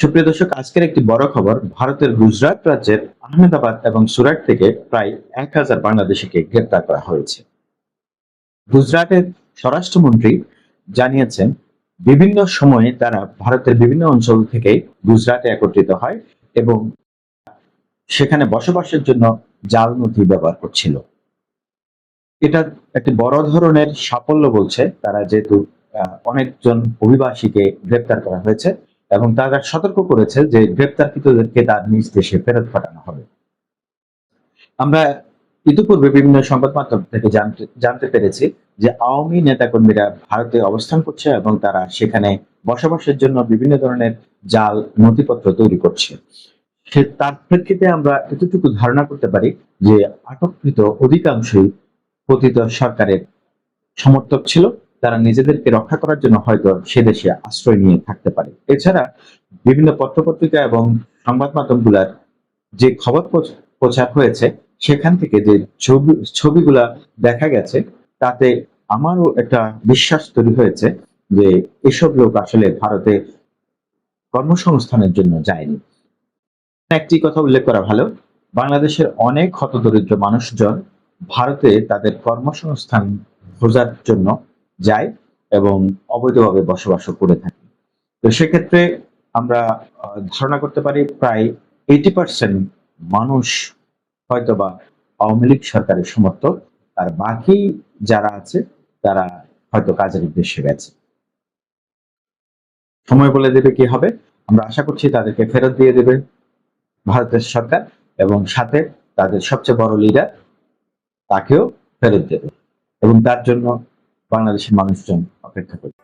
সুপ্রিয় দর্শক, আজকের একটি বড় খবর। ভারতের গুজরাট রাজ্যের আহমেদাবাদ এবং সুরাট থেকে প্রায় 1000 বাংলাদেশিকে গ্রেপ্তার করা হয়েছে। গুজরাটের স্বরাষ্ট্রমন্ত্রী জানিয়েছেন, বিভিন্ন সময়ে তারা ভারতের বিভিন্ন অঞ্চল থেকে গুজরাটে একত্রিত হয় এবং সেখানে বসবাসের জন্য জাল নথি ব্যবহার করছিল। এটা একটি বড় ধরনের সাফল্য বলছে তারা, যেহেতু অনেকজন অভিবাসীকে গ্রেপ্তার করা হয়েছে এবং তারা সতর্ক করেছে যে গ্রেপ্তারকৃতদেরকে তার নিজ দেশে ফেরত পাঠানো হবে। আমরা ইতিপূর্বে বিভিন্ন সংবাদ মাধ্যম থেকে জানতে পেরেছি যে আওয়ামী নেতাকর্মীরা ভারতে অবস্থান করছে এবং তারা সেখানে বসবাসের জন্য বিভিন্ন ধরনের জাল নথিপত্র তৈরি করছে। তার প্রেক্ষিতে আমরা এতটুকু ধারণা করতে পারি যে আটককৃত অধিকাংশই পতিত সরকারের সমর্থক ছিল। তারা নিজেদেরকে রক্ষা করার জন্য হয়তো সে দেশে আশ্রয় নিয়ে থাকতে পারে। এছাড়া বিভিন্ন পত্রপত্রিকা এবং সংবাদ মাধ্যমগুলার যে খবর প্রচার হয়েছে, সেখান থেকে যে ছবিগুলা দেখা গেছে, তাতে আমারও একটা বিশ্বাস তৈরি হয়েছে যে এসব লোক আসলে ভারতে কর্মসংস্থানের জন্য যায়নি। একটি কথা উল্লেখ করা ভালো, বাংলাদেশের অনেক হতদরিদ্র মানুষজন ভারতে তাদের কর্মসংস্থান খোঁজার জন্য যায় এবং অবৈধভাবে বসবাস করে থাকে। তো সেক্ষেত্রে আমরা ধারণা করতে পারি প্রায় 80% মানুষ হয়তোবা আওয়ামী লীগ সরকারের সমর্থক, আর বাকি যারা আছে তারা হয়তো কাজের উদ্দেশ্যে গেছে। সময় বলে দেবে কি হবে। আমরা আশা করছি তাদেরকে ফেরত দিয়ে দেবে ভারতের সরকার, এবং সাথে তাদের সবচেয়ে বড় লিডার তাকেও ফেরত দেবে, এবং তার জন্য বাংলাদেশের মানুষজন অপেক্ষা করবে।